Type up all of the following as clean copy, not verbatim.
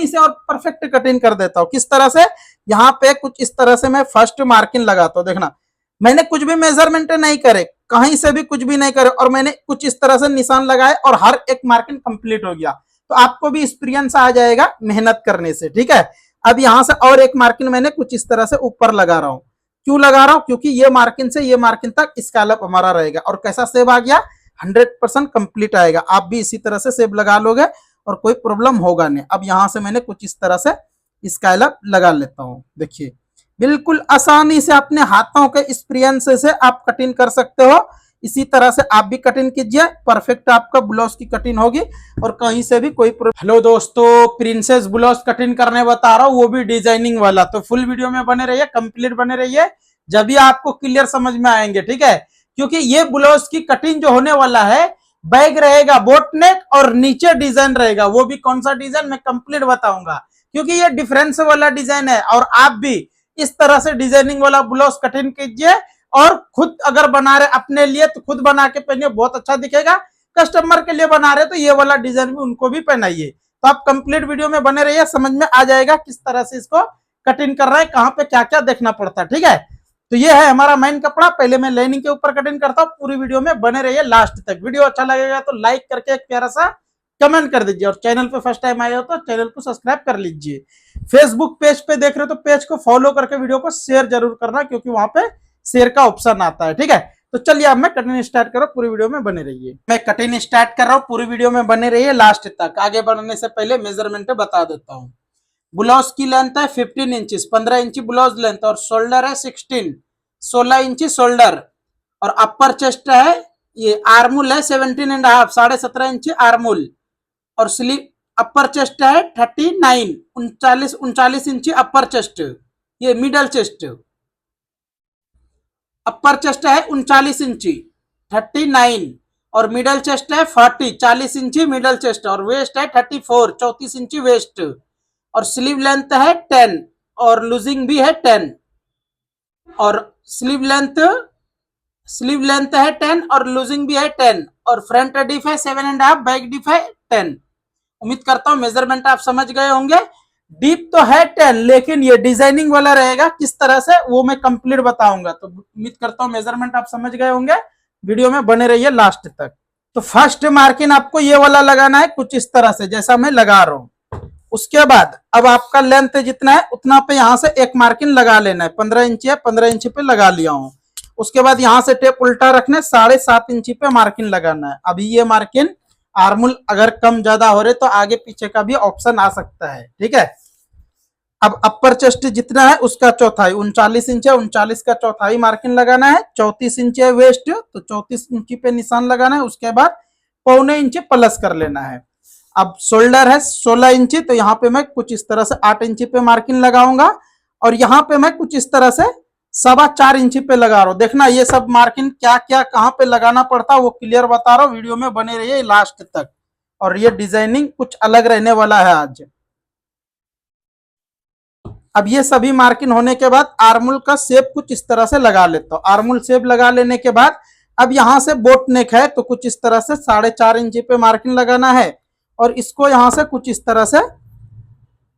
कहीं से और परफेक्ट कटिंग कर देता हूँ। किस तरह से, यहाँ पे कुछ इस तरह से मैं फर्स्ट मार्किंग लगाता हूँ। देखना, मैंने कुछ भी मेजरमेंट नहीं करे, कहीं से भी कुछ भी नहीं करे, और मैंने कुछ इस तरह से निशान लगाए और हर एक मार्किंग कंप्लीट हो गया। तो आपको भी एक्सपीरियंस आ जाएगा मेहनत करने से, ठीक है। अब यहां से और एक मार्किंग मैंने कुछ इस तरह से ऊपर लगा रहा हूं। क्यों लगा रहा हूं? क्योंकि ये मार्किंग से ये मार्किंग तक स्केलअप हमारा रहेगा। और कैसा सेब आ गया? 100% कंप्लीट आएगा। आप भी इसी तरह से सेब लगा लोगे और कोई प्रॉब्लम होगा नहीं। अब यहां से मैंने कुछ इस तरह से स्केलअप लगा लेता हूं। देखिए, बिल्कुल आसानी से अपने हाथों के एक्सपीरियंस से आप कटिंग कर सकते हो। इसी तरह से आप भी कटिंग कीजिए, परफेक्ट आपका ब्लाउज की कटिंग होगी और कहीं से भी कोई प्रॉब्लम। हेलो दोस्तों, प्रिंसेस ब्लाउज कटिंग करने बता रहा हूँ, वो भी डिजाइनिंग वाला। तो फुल वीडियो में बने रहिए, कंप्लीट बने रहिए, जब भी आपको क्लियर समझ में आएंगे, ठीक है। क्योंकि ये ब्लाउज की कटिंग जो होने वाला है, बैग रहेगा बोट नेक और नीचे डिजाइन रहेगा। वो भी कौन सा डिजाइन मैं कंप्लीट बताऊंगा, क्योंकि ये डिफरेंस वाला डिजाइन है। और आप भी इस तरह से डिजाइनिंग वाला ब्लाउज कटिंग कीजिए और खुद अगर बना रहे अपने लिए तो खुद बना के पहनिए, बहुत अच्छा दिखेगा। कस्टमर के लिए बना रहे तो ये वाला डिजाइन भी उनको भी पहनाइए। तो आप कंप्लीट वीडियो में बने रहिए, समझ में आ जाएगा किस तरह से इसको कटिंग कर रहा है, कहां पे क्या क्या देखना पड़ता है, ठीक है। तो ये है हमारा मेन कपड़ा। पहले मैं लाइनिंग के ऊपर कटिंग करता हूँ। पूरी वीडियो में बने रहिए लास्ट तक। वीडियो अच्छा लगेगा तो लाइक करके एक प्यारा सा कमेंट कर दीजिए, और चैनल पे फर्स्ट टाइम आए हो तो चैनल को सब्सक्राइब कर लीजिए। फेसबुक पेज पे देख रहे हो तो पेज को फॉलो करके वीडियो को शेयर जरूर करना, क्योंकि वहां पे शेयर का ऑप्शन आता है, ठीक है। तो चलिए अब मैं कटिंग स्टार्ट करो, पूरी वीडियो में बने रहिए। मैं कटिंग स्टार्ट कर रहा हूँ, पूरी वीडियो में बने रहिए लास्ट तक। आगे बढ़ने से पहले मेजरमेंट बता देता हूँ। ब्लाउज की लेंथ है 15 इंचेस, 15 इंची ब्लाउज लेंथ, और शोल्डर है 16 इंची शोल्डर, और अपर चेस्ट है, ये आर्मुल है 17.5, 17.5 इंची आर्मुल, और स्लीव अपर चेस्ट है 39, 39 इंची अपर चेस्ट, ये मिडल चेस्ट। अपर चेस्ट है 39 इंची 39, और मिडल चेस्ट है 40 इंची मिडल चेस्ट, और वेस्ट है 34 इंची वेस्ट, और स्लीव लेंथ है 10, और लूजिंग भी है 10, और स्लीव लेंथ है 10 और लूजिंग भी है 10, और फ्रंट डिप है 7.5, बैक डिप है 10। उम्मीद करता हूं मेजरमेंट आप समझ गए होंगे। डीप तो है 10, लेकिन ये डिजाइनिंग वाला रहेगा, किस तरह से वो मैं कंप्लीट बताऊंगा। तो उम्मीद करता हूं मेजरमेंट आप समझ गए होंगे। वीडियो में बने रहिए लास्ट तक। तो फर्स्ट मार्किंग आपको ये वाला लगाना है कुछ इस तरह से, जैसा मैं लगा रहा हूं। उसके बाद अब आपका लेंथ जितना है उतना पे यहां से एक मार्किंग लगा लेना है। 15 इंची है, 15 इंची पे लगा लिया हूं। उसके बाद यहां से टेप उल्टा रखने 7.5 इंची पे मार्किंग लगाना है। अभी ये मार्किंग आर्मुल अगर कम ज्यादा हो रहे तो आगे पीछे का भी ऑप्शन आ सकता है, ठीक है। अब अपर चेस्ट जितना है उसका चौथाई 39 इंच है, 39 का चौथाई मार्किंग लगाना है। 34 इंच है वेस्ट, तो 34 इंची पे निशान लगाना है। उसके बाद 1.25 इंच प्लस कर लेना है। अब शोल्डर है 16 इंची, तो यहाँ पे मैं कुछ इस तरह से 8 इंची पे मार्किंग लगाऊंगा, और यहाँ पे मैं कुछ इस तरह से 4.25 इंची पे लगा रहा हूँ। देखना ये सब मार्किंग क्या क्या कहाँ पे लगाना पड़ता है वो क्लियर बता रहा हूँ। वीडियो में बने रहिए लास्ट तक। और ये डिजाइनिंग कुछ अलग रहने वाला है आज। अब ये सभी मार्किंग होने के बाद आर्मुल का शेप कुछ इस तरह से लगा लेता हूँ। आर्मुल शेप लगा लेने के बाद अब यहाँ से बोट नेक है, तो कुछ इस तरह से 4.5 इंची पे मार्किंग लगाना है, और इसको यहाँ से कुछ इस तरह से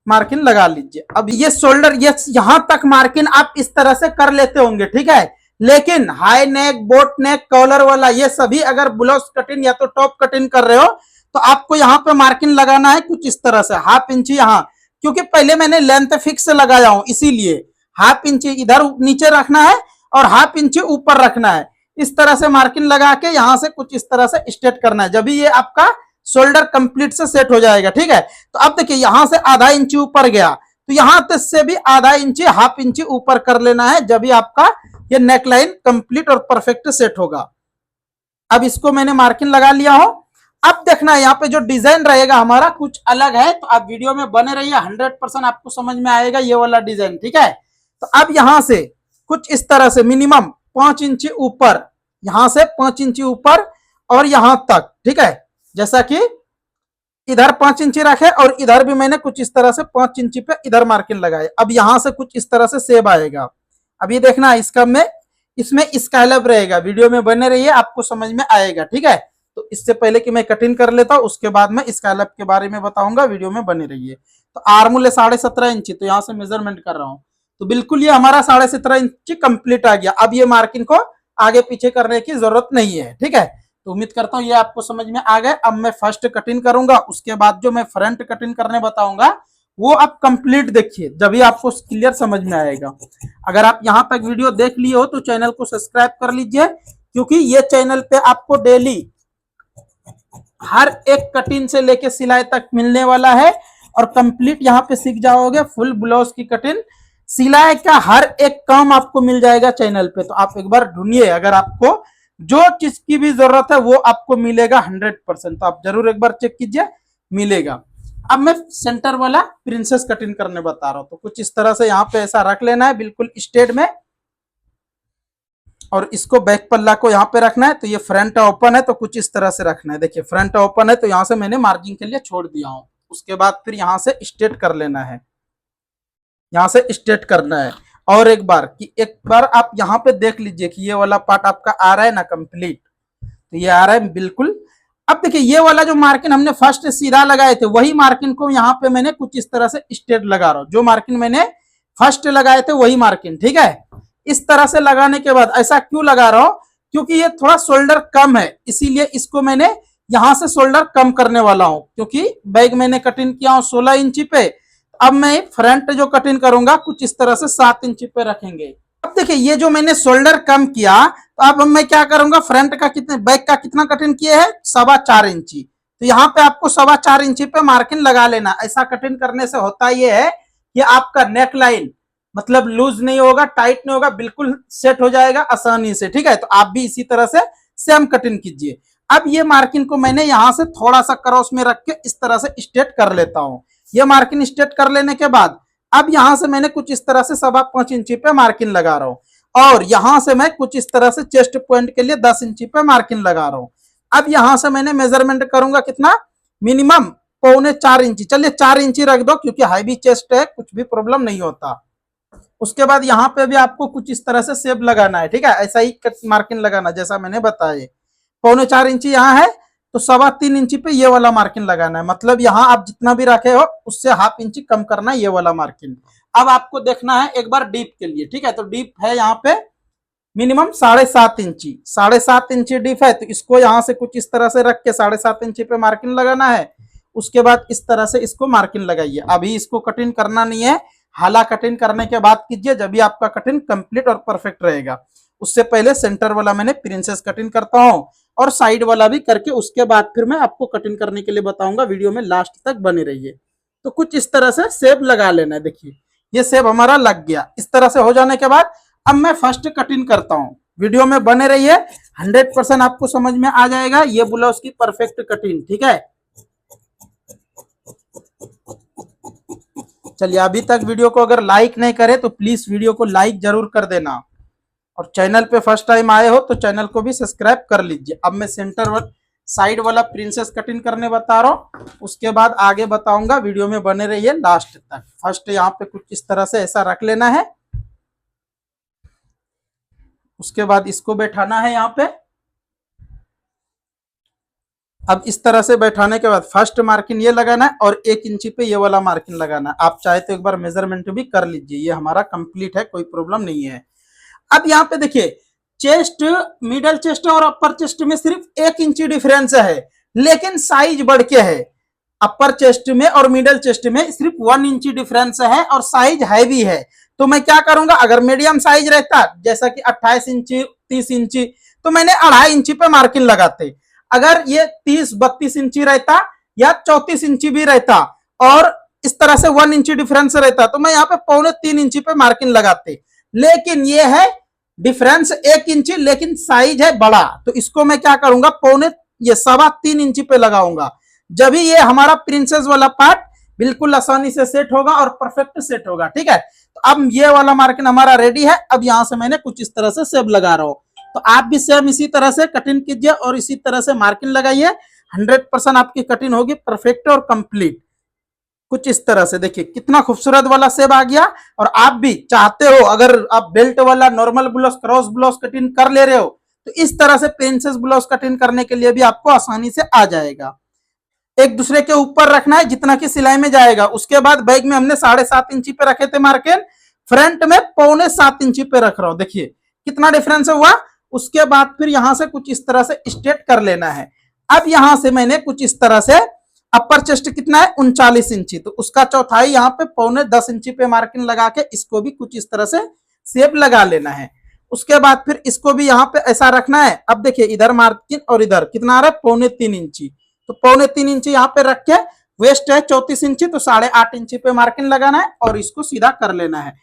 मार्किंग लगा लीजिए। अब ये शोल्डर, ये यहां तक मार्किंग आप इस तरह से कर लेते होंगे, ठीक है। लेकिन high neck, boat neck, collar वाला ये सभी अगर ब्लाउज कटिंग या तो टॉप कटिंग कर रहे हो तो आपको यहाँ पे मार्किंग लगाना है कुछ इस तरह से 1/2 इंची यहाँ, क्योंकि पहले मैंने लेंथ फिक्स लगाया हूं, इसीलिए 1/2 इंची इधर नीचे रखना है और 1/2 इंची ऊपर रखना है। इस तरह से मार्किंग लगा के यहां से कुछ इस तरह से स्ट्रेट करना है, जब ये आपका शोल्डर कंप्लीट से सेट हो जाएगा, ठीक है। तो अब देखिए यहां से 1/2 इंची ऊपर गया, तो यहां तक से भी 1/2 इंची 1/2 इंची ऊपर कर लेना है, जब भी आपका ये नेकलाइन कंप्लीट और परफेक्ट सेट होगा। अब इसको मैंने मार्किंग लगा लिया हो। अब देखना यहाँ पे जो डिजाइन रहेगा हमारा कुछ अलग है, तो आप वीडियो में बने रहिए, 100% आपको समझ में आएगा ये वाला डिजाइन, ठीक है। तो अब यहां से कुछ इस तरह से मिनिमम 5 इंची ऊपर, यहां से 5 इंची ऊपर और यहां तक, ठीक है। जैसा कि इधर 5 इंची रखे और इधर भी मैंने कुछ इस तरह से 5 इंची पे इधर मार्किंग लगाए। अब यहां से कुछ इस तरह से शेप आएगा। अब ये देखना इसका में इसमें स्केलअप रहेगा, वीडियो में बने रहिए आपको समझ में आएगा, ठीक है। तो तो इससे पहले कि मैं कटिंग कर लेता हूँ उसके बाद मैं स्कैलप के बारे में बताऊंगा, वीडियो में बने रहिए। तो आर्म है 17.5 इंची, तो यहाँ से मेजरमेंट कर रहा हूँ, तो बिल्कुल ये हमारा 17.5 इंची कंप्लीट आ गया। अब ये मार्किंग को आगे पीछे करने की जरूरत नहीं है, ठीक है। तो उम्मीद करता हूँ ये आपको समझ में आ गए। अब मैं फर्स्ट कटिंग करूंगा, उसके बाद जो मैं फ्रंट कटिंग करने बताऊंगा वो आप कंप्लीट देखिए, जब भी आपको क्लियर समझ में आएगा। अगर आप यहां तक वीडियो देख लिए हो तो चैनल को सब्सक्राइब कर लीजिए, क्योंकि ये चैनल पे आपको डेली हर एक कटिंग से लेके सिलाई तक मिलने वाला है, और कंप्लीट यहाँ पे सीख जाओगे फुल ब्लाउज की कटिंग, सिलाई का हर एक काम आपको मिल जाएगा चैनल पे। तो आप एक बार ढूंढिए, अगर आपको जो चीज की भी जरूरत है वो आपको मिलेगा 100%। तो आप जरूर एक बार चेक कीजिए, मिलेगा। अब मैं सेंटर वाला प्रिंसेस कटिंग करने बता रहा हूं, तो कुछ इस तरह से यहाँ पे ऐसा रख लेना है बिल्कुल स्ट्रेट में, और इसको बैक पल्ला को यहाँ पे रखना है। तो ये फ्रंट ओपन है तो कुछ इस तरह से रखना है। देखिए फ्रंट ओपन है तो यहाँ से मैंने मार्जिन के लिए छोड़ दिया हूँ। उसके बाद फिर यहाँ से स्ट्रेट कर लेना है, यहाँ से स्ट्रेट करना है। और एक बार आप यहाँ पे देख लीजिए कि ये वाला पार्ट आपका आ रहा है ना कंप्लीट, तो ये आ रहा है बिल्कुल। अब देखिए ये वाला जो मार्किंग हमने फर्स्ट सीधा लगाए थे वही मार्किंग को यहाँ पे मैंने कुछ इस तरह से स्ट्रेट लगा रहा हूँ। जो मार्किंग मैंने फर्स्ट लगाए थे वही मार्किंग, ठीक है। इस तरह से लगाने के बाद ऐसा क्यों लगा रहा हूं, क्योंकि ये थोड़ा शोल्डर कम है, इसीलिए इसको मैंने यहां से शोल्डर कम करने वाला हूं। क्योंकि बैग मैंने कटिंग किया हूं 16 इंची पे, अब मैं फ्रंट जो कटिंग करूंगा कुछ इस तरह से 7 इंची पे रखेंगे। अब देखिए ये जो मैंने शोल्डर कम किया, तो अब मैं क्या करूंगा, फ्रंट का कितने बैक का कितना कटिंग किए है 4.25 इंची, तो यहाँ पे आपको 4.25 इंची पे मार्किंग लगा लेना। ऐसा कटिंग करने से होता ये है कि आपका नेक लाइन मतलब लूज नहीं होगा, टाइट नहीं होगा, बिल्कुल सेट हो जाएगा आसानी से, ठीक है। तो आप भी इसी तरह से सेम कटिंग कीजिए। अब ये मार्किंग को मैंने यहां से थोड़ा सा क्रॉस में रख के इस तरह से स्ट्रेट कर लेता हूं। ये मार्किंग स्ट्रेट कर लेने के बाद अब यहां से मैंने कुछ इस तरह से 5.25 इंची पे मार्किंग लगा रहा हूं, और यहां से मैं कुछ इस तरह से चेस्ट पॉइंट के लिए 10 इंची पे मार्किंग लगा रहा हूं। अब यहां से मैंने मेजरमेंट करूंगा कितना, मिनिमम 3.25 इंची, चलिए 4 इंची रख दो क्योंकि हैवी चेस्ट है, कुछ भी प्रॉब्लम नहीं होता। उसके बाद यहाँ पे भी आपको कुछ इस तरह से शेप लगाना है, ठीक है। ऐसा ही मार्किंग लगाना जैसा मैंने बताया। 3.25 इंची यहाँ है तो 3.25 इंची पे ये वाला मार्किंग लगाना है, मतलब यहाँ आप जितना भी रखे हो उससे ½ इंची कम करना है ये वाला मार्किंग। अब आपको देखना है एक बार डीप के लिए, ठीक है। तो डीप है यहाँ पे मिनिमम 7.5 इंची, 7.5 इंची डीप है, तो इसको यहाँ से कुछ इस तरह से रख के 7.5 इंची पे मार्किंग लगाना है। उसके बाद इस तरह से इसको मार्किंग लगाइए। अभी इसको कटिंग करना नहीं है, हाला कटिंग करने के बाद कीजिए, जब भी आपका कटिंग कंप्लीट और परफेक्ट रहेगा। उससे पहले सेंटर वाला मैंने प्रिंसेस कटिंग करता हूं और साइड वाला भी करके उसके बाद फिर मैं आपको कटिंग करने के लिए बताऊंगा, वीडियो में लास्ट तक बने रहिए। तो कुछ इस तरह से शेप लगा लेना है। देखिए ये शेप हमारा लग गया। इस तरह से हो जाने के बाद अब मैं फर्स्ट कटिंग करता हूं, वीडियो में बने रहिए, 100% आपको समझ में आ जाएगा ये ब्लाउज की परफेक्ट कटिंग, ठीक है। चलिए अभी तक वीडियो को अगर लाइक नहीं करे तो प्लीज वीडियो को लाइक जरूर कर देना, और चैनल पे फर्स्ट टाइम आए हो तो चैनल को भी सब्सक्राइब कर लीजिए। अब मैं सेंटर साइड वाला प्रिंसेस कटिंग करने बता रहा हूँ, उसके बाद आगे बताऊंगा, वीडियो में बने रहिए लास्ट तक। फर्स्ट यहाँ पे कुछ इस तरह से ऐसा रख लेना है, उसके बाद इसको बैठाना है यहाँ पे। अब इस तरह से बैठाने के बाद फर्स्ट मार्किंग ये लगाना है और 1 इंची पे ये वाला मार्किंग लगाना है। आप चाहे तो एक बार मेजरमेंट भी कर लीजिए, ये हमारा कंप्लीट है, कोई प्रॉब्लम नहीं है। अब यहाँ पे देखिए चेस्ट, मिडल चेस्ट और अपर चेस्ट में सिर्फ 1 इंची डिफरेंस है, लेकिन साइज बढ़ के है। अपर चेस्ट में और मिडल चेस्ट में सिर्फ 1 इंची डिफरेंस है और साइज हैवी है। तो मैं क्या करूंगा, अगर मीडियम साइज रहता जैसा कि 28 इंची 30 इंची तो मैंने 2.5 इंची पे मार्किंग लगाते। अगर ये 30-32 इंची रहता या 34 इंची भी रहता और इस तरह से 1 इंची डिफरेंस रहता तो मैं यहाँ पे 2.25 इंची पे मार्किंग लगाते। लेकिन ये है डिफरेंस 1 इंची, लेकिन साइज है बड़ा, तो इसको मैं क्या करूंगा, 3.25 इंची पे लगाऊंगा। जब ही ये हमारा प्रिंसेस वाला पार्ट बिल्कुल आसानी से सेट होगा और परफेक्ट सेट होगा, ठीक है। तो अब ये वाला मार्किंग हमारा रेडी है। अब यहां से मैंने कुछ इस तरह से शेप लगा रहा हूं, तो आप भी सेम इसी तरह से कटिंग कीजिए और इसी तरह से मार्किंग लगाइए। 100% आपकी कटिंग होगी परफेक्ट और कंप्लीट। कुछ इस तरह से देखिए कितना खूबसूरत वाला शेप आ गया। और आप भी चाहते हो, अगर आप बेल्ट वाला normal blouse cross blouse cutting कर ले रहे हो तो इस तरह से प्रिंसेस ब्लाउज कटिंग करने के लिए भी आपको आसानी से आ जाएगा। एक दूसरे के ऊपर रखना है जितना की सिलाई में जाएगा। उसके बाद बैग में हमने 7.5 इंची पे रखे थे मार्जिन, फ्रंट में 6.25 इंची पे रख रहा हूं, देखिए कितना डिफरेंस हुआ। उसके बाद फिर यहां से कुछ इस तरह से स्ट्रेट कर लेना है। अब यहां से मैंने कुछ इस तरह से अपर चेस्ट कितना है 39 इंची, तो उसका चौथाई यहाँ पे 9.25 इंची पे मार्किंग लगा के इसको भी कुछ इस तरह से शेप लगा लेना है। उसके बाद फिर इसको भी यहाँ पे ऐसा रखना है। अब देखिए इधर मार्किंग और इधर कितना आ रहा है 3.25 इंची, तो 3.25 इंची यहाँ पे रख के वेस्ट है 34 इंची, तो 8.5 इंची पे मार्किंग लगाना है और इसको सीधा कर लेना है।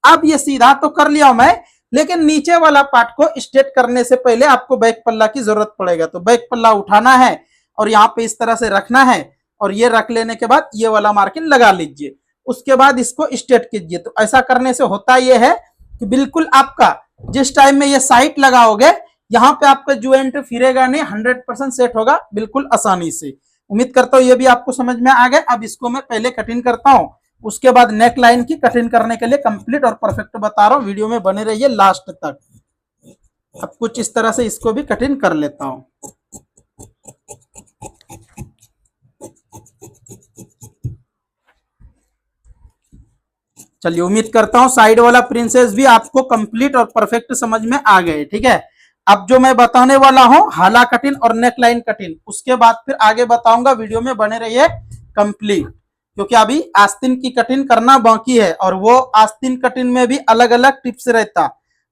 अब ये सीधा तो कर लिया मैं, लेकिन नीचे वाला पार्ट को स्ट्रेट करने से पहले आपको बैक पल्ला की जरूरत पड़ेगा। तो बैक पल्ला उठाना है और यहाँ पे इस तरह से रखना है और ये रख लेने के बाद ये वाला मार्किंग लगा लीजिए। उसके बाद इसको स्ट्रेट कीजिए। तो ऐसा करने से होता ये है कि बिल्कुल आपका जिस टाइम में ये साइड लगाओगे यहाँ पे आपका ज्वाइंट फिरेगा नहीं, 100% सेट होगा बिल्कुल आसानी से। उम्मीद करता हूँ ये भी आपको समझ में आ गया। अब इसको मैं पहले कटिंग करता हूँ, उसके बाद नेक लाइन की कटिंग करने के लिए कंप्लीट और परफेक्ट बता रहा हूँ। वीडियो में बने रहिए लास्ट तक। अब कुछ इस तरह से इसको भी कटिंग कर लेता हूँ। चलिए उम्मीद करता हूं साइड वाला प्रिंसेस भी आपको कंप्लीट और परफेक्ट समझ में आ गए। ठीक है, अब जो मैं बताने वाला हूं हाला कटिंग और नेक लाइन कटिंग, उसके बाद फिर आगे बताऊंगा। वीडियो में बने रहिए कंप्लीट, क्योंकि अभी आस्तीन की कटिंग करना बाकी है और वो आस्तीन कटिंग में भी अलग अलग टिप्स रहता।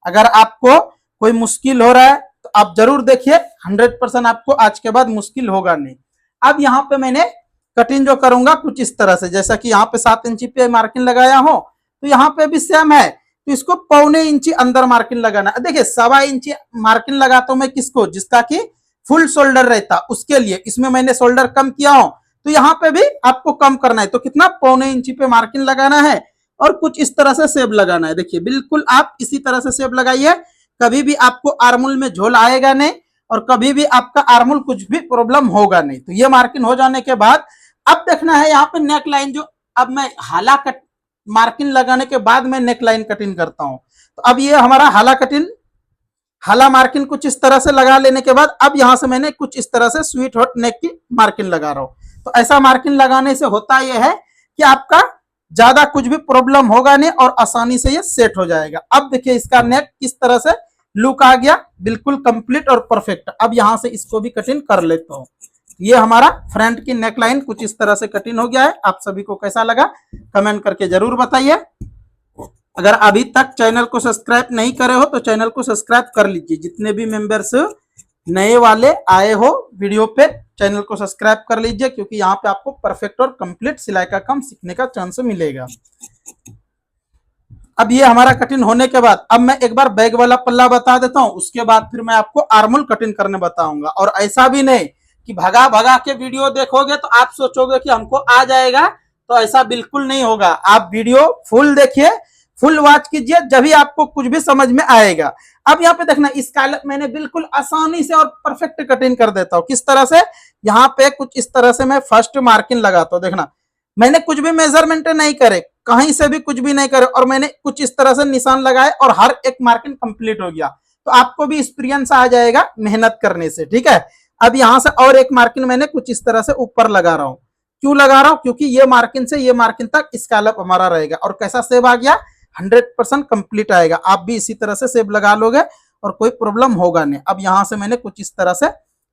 अगर आपको कोई मुश्किल हो रहा है तो आप जरूर देखिए, 100% आपको आज के बाद मुश्किल होगा नहीं। अब यहाँ पे मैंने कटिंग जो करूंगा कुछ इस तरह से, जैसा कि यहाँ पे 7 इंची पे मार्किंग लगाया हो, तो यहाँ पे भी सेम है। तो इसको 1.25 इंची अंदर मार्किंग लगाना है। देखिए 1.25 इंची मार्किंग लगाता हूं मैं किसको, जिसका कि फुल शोल्डर रहता उसके लिए। इसमें मैंने शोल्डर कम किया हो तो यहाँ पे भी आपको कम करना है। तो कितना 1.25 इंची पे मार्किंग लगाना है और कुछ इस तरह से शेप लगाना है। देखिए बिल्कुल आप इसी तरह से शेप लगाइए, कभी भी आपको आर्मोल में झोल आएगा नहीं और कभी भी आपका आर्मोल कुछ भी प्रॉब्लम होगा नहीं। तो ये मार्किंग हो जाने के बाद अब देखना है यहाँ पे नेक लाइन, जो अब मैं हाला कट मार्किंग लगाने के बाद मैं नेक लाइन कटिंग करता हूं। तो अब ये हमारा हाला कटिंग, हाला मार्किंग कुछ इस तरह से लगा लेने के बाद अब यहां से मैंने कुछ इस तरह से स्वीट हॉट नेक की मार्किंग लगा रहा हूं। तो ऐसा मार्किंग लगाने से होता यह है कि आपका ज्यादा कुछ भी प्रॉब्लम होगा नहीं और आसानी से ये सेट हो जाएगा। अब देखिए इसका नेक किस तरह से लुक आ गया, बिल्कुल कंप्लीट और परफेक्ट। अब यहां से इसको भी कटिंग कर लेता हूं। ये हमारा फ्रंट की नेक लाइन कुछ इस तरह से कटिंग हो गया है। आप सभी को कैसा लगा कमेंट करके जरूर बताइए। अगर अभी तक चैनल को सब्सक्राइब नहीं करे हो तो चैनल को सब्सक्राइब कर लीजिए। जितने भी मेंबर्स नए वाले आए हो वीडियो पे, चैनल को सब्सक्राइब कर लीजिए, क्योंकि यहाँ पे आपको परफेक्ट और कंप्लीट सिलाई का काम सीखने का चांस मिलेगा। अब ये हमारा कटिंग होने के बाद अब मैं एक बार बैग वाला पल्ला बता देता हूँ, उसके बाद फिर मैं आपको आर्मोल कटिंग करने बताऊंगा। और ऐसा भी नहीं कि भगा भगा के वीडियो देखोगे तो आप सोचोगे कि हमको आ जाएगा, तो ऐसा बिल्कुल नहीं होगा। आप वीडियो फुल देखिए, फुल वॉच कीजिए, जब भी आपको कुछ भी समझ में आएगा। अब यहाँ पे देखना स्कैलप मैंने बिल्कुल आसानी से और परफेक्ट कटिंग कर देता हूँ। किस तरह से, यहाँ पे कुछ इस तरह से मैं फर्स्ट मार्किंग लगाता हूँ। देखना मैंने कुछ भी मेजरमेंट नहीं करे, कहीं से भी कुछ भी नहीं करे, और मैंने कुछ इस तरह से निशान लगाए और हर एक मार्किंग कंप्लीट हो गया। तो आपको भी एक्सपीरियंस आ जाएगा मेहनत करने से। ठीक है, अब यहां से और एक मार्किंग मैंने कुछ इस तरह से ऊपर लगा रहा हूं। क्यों लगा रहा हूं, क्योंकि ये मार्किंग से ये मार्किंग तक स्कैलप हमारा रहेगा। और कैसा सेब आ गया, 100% कंप्लीट आएगा। आप भी इसी तरह से सेब लगा लोगे और कोई प्रॉब्लम होगा नहीं। अब यहां से मैंने कुछ इस तरह से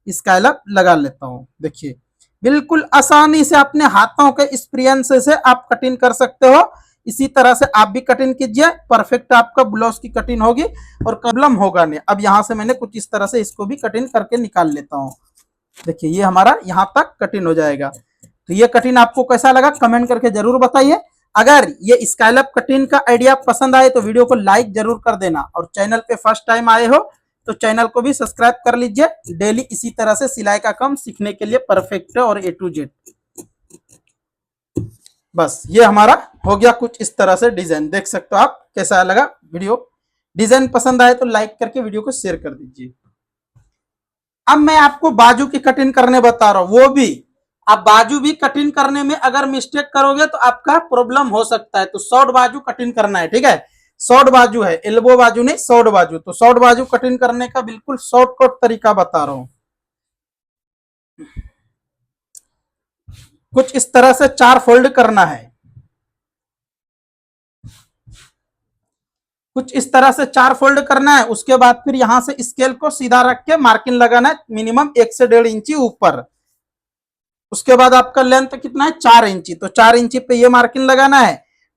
स्कैलप लगा लेता हूं। देखिए बिल्कुल आसानी से अपने हाथों के एक्सपीरियंस से आप कटिंग कर सकते हो। इसी तरह से आप भी कटिंग कीजिए, परफेक्ट आपका ब्लाउज की कटिंग होगी और प्रॉब्लम होगा नहीं। अब यहां से मैंने कुछ इस तरह से इसको भी कटिंग करके निकाल लेता हूं। देखिए ये हमारा यहां तक कटिंग हो जाएगा। तो ये कटिंग आपको कैसा लगा कमेंट करके जरूर बताइए। अगर ये स्कैलप कटिंग का आइडिया पसंद आए तो वीडियो को लाइक जरूर कर देना, और चैनल पे फर्स्ट टाइम आए हो तो चैनल को भी सब्सक्राइब कर लीजिए। डेली इसी तरह से सिलाई का काम सीखने के लिए परफेक्ट और A to Z। बस ये हमारा हो गया कुछ इस तरह से डिजाइन। देख सकते हो आप कैसा लगा वीडियो। डिजाइन पसंद आए तो लाइक करके वीडियो को शेयर कर दीजिए। अब मैं आपको बाजू की कटिंग करने बता रहा हूं, वो भी आप बाजू भी कटिंग करने में अगर मिस्टेक करोगे तो आपका प्रॉब्लम हो सकता है। तो शॉर्ट बाजू कटिंग करना है। ठीक है, शॉर्ट बाजू है, एल्बो बाजू नहीं, शॉर्ट बाजू। तो शॉर्ट बाजू कटिंग करने का बिल्कुल शॉर्टकट तरीका बता रहा हूं। कुछ इस तरह से 4 फोल्ड करना है, कुछ इस तरह से 4 फोल्ड करना है। उसके बाद फिर यहां से स्केल को सीधा रख के मार्किंग लगाना है मिनिमम 1 से 1.5 इंची ऊपर। उसके बाद आपका लेंथ कितना है, 4 इंची। तो 4 इंची पे ये मार्किंग लगाना है,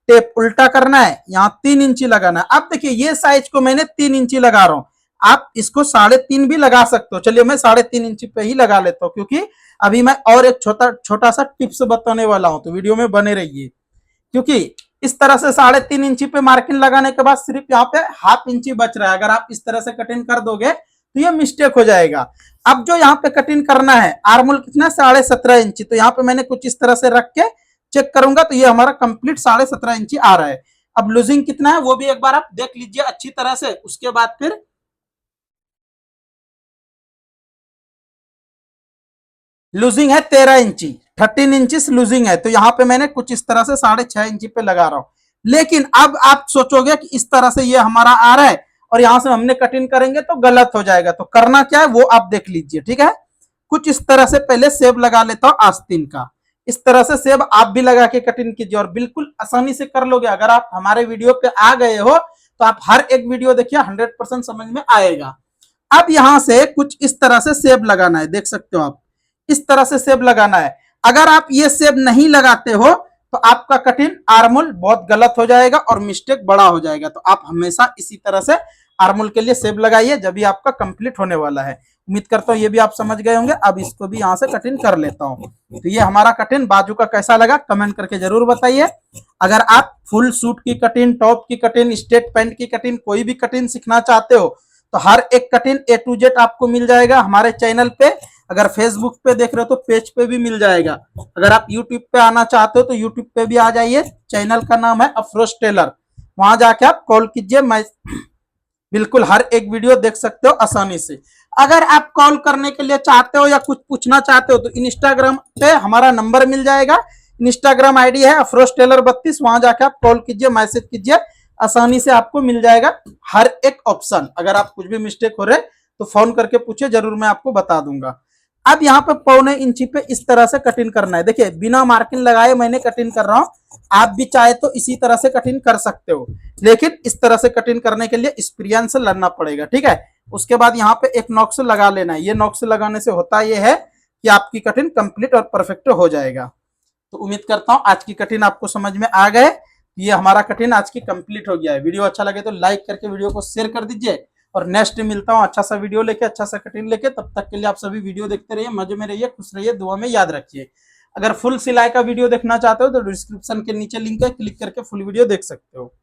टेप उल्टा करना है, यहाँ 3 इंची लगाना है। अब देखिए ये साइज को मैंने 3 इंची लगा रहा हूं, आप इसको 3.5 भी लगा सकते हो। चलिए मैं 3.5 इंची पे ही लगा लेता हूँ, क्योंकि अभी मैं और एक छोटा सा टिप्स बताने वाला हूं, तो वीडियो में बने रहिए। क्योंकि इस तरह से 3.5 इंची पे मार्किंग लगाने के बाद सिर्फ यहाँ पे ½ इंची बच रहा है। अगर आप इस तरह से कटिंग कर दोगे तो ये मिस्टेक हो जाएगा। अब जो यहाँ पे कटिंग करना है, आर्मोल कितना 17.5 इंची। तो यहाँ पे मैंने कुछ इस तरह से रख के चेक करूंगा, तो ये हमारा कंप्लीट 17.5 इंची आ रहा है। अब लूजिंग कितना है वो भी एक बार आप देख लीजिए अच्छी तरह से। उसके बाद फिर लूजिंग है 13 इंची, 13 इंचिस लूजिंग है। तो यहाँ पे मैंने कुछ इस तरह से 6.5 इंची पे लगा रहा हूं। लेकिन अब आप सोचोगे कि इस तरह से ये हमारा आ रहा है और यहां से हमने कटिंग करेंगे तो गलत हो जाएगा। तो करना क्या है वो आप देख लीजिए, ठीक है। कुछ इस तरह से पहले सेब लगा लेता हूं आस्तीन का। इस तरह से सेब आप भी लगा के कटिंग कीजिए और बिल्कुल आसानी से कर लोगे। अगर आप हमारे वीडियो पे आ गए हो तो आप हर एक वीडियो देखिए, 100% समझ में आएगा। अब यहां से कुछ इस तरह से सेब लगाना है, देख सकते हो आप, इस तरह से सेब लगाना है। अगर आप ये सेब नहीं लगाते हो तो आपका कटिंग आर्मोल बहुत गलत हो जाएगा और मिस्टेक बड़ा हो जाएगा। तो आप हमेशा इसी तरह से आर्मोल के लिए सेब लगाइए, जब भी आपका कंप्लीट होने वाला है। उम्मीद करता हूँ ये भी आप समझ गए होंगे। अब इसको भी यहाँ से कटिंग कर लेता हूँ। तो ये हमारा कटिंग बाजू का कैसा लगा कमेंट करके जरूर बताइए। अगर आप फुल सूट की कटिंग, टॉप की कटिंग, स्ट्रेट पैंट की कटिंग, कोई भी कटिंग सीखना चाहते हो तो हर एक कटिंग A to Z आपको मिल जाएगा हमारे चैनल पे। अगर फेसबुक पे देख रहे हो तो पेज पे भी मिल जाएगा। अगर आप यूट्यूब पे आना चाहते हो तो यूट्यूब पे भी आ जाइए, चैनल का नाम है अफरोज टेलर। वहां जाके आप कॉल कीजिए, मैं बिल्कुल हर एक वीडियो देख सकते हो आसानी से। अगर आप कॉल करने के लिए चाहते हो या कुछ पूछना चाहते हो तो इंस्टाग्राम पे हमारा नंबर मिल जाएगा। इंस्टाग्राम आईडी है अफरोज टेलर 32। वहां जाके आप कॉल कीजिए, मैसेज कीजिए, आसानी से आपको मिल जाएगा हर एक ऑप्शन। अगर आप कुछ भी मिस्टेक हो रहे तो फोन करके पूछिए, जरूर मैं आपको बता दूंगा। अब यहाँ पे 1.25 इंची पे इस तरह से कटिंग करना है। देखिए बिना मार्किंग लगाए मैंने कटिंग कर रहा हूं। आप भी चाहे तो इसी तरह से कटिंग कर सकते हो, लेकिन इस तरह से कटिंग करने के लिए एक्सपीरियंस लेना पड़ेगा, ठीक है। उसके बाद यहाँ पे एक नॉक्स लगा लेना है। ये नॉक्स लगाने से होता यह है कि आपकी कटिंग कंप्लीट और परफेक्ट हो जाएगा। तो उम्मीद करता हूँ आज की कटिंग आपको समझ में आ गए। ये हमारा कटिंग आज की कंप्लीट हो गया है। वीडियो अच्छा लगे तो लाइक करके वीडियो को शेयर कर दीजिए और नेक्स्ट मिलता हूँ अच्छा सा वीडियो लेके, अच्छा सा कटिंग लेके। तब तक के लिए आप सभी वीडियो देखते रहिए, मजे में रहिए, खुश रहिए, दुआ में याद रखिए। अगर फुल सिलाई का वीडियो देखना चाहते हो तो डिस्क्रिप्शन के नीचे लिंक है, क्लिक करके फुल वीडियो देख सकते हो।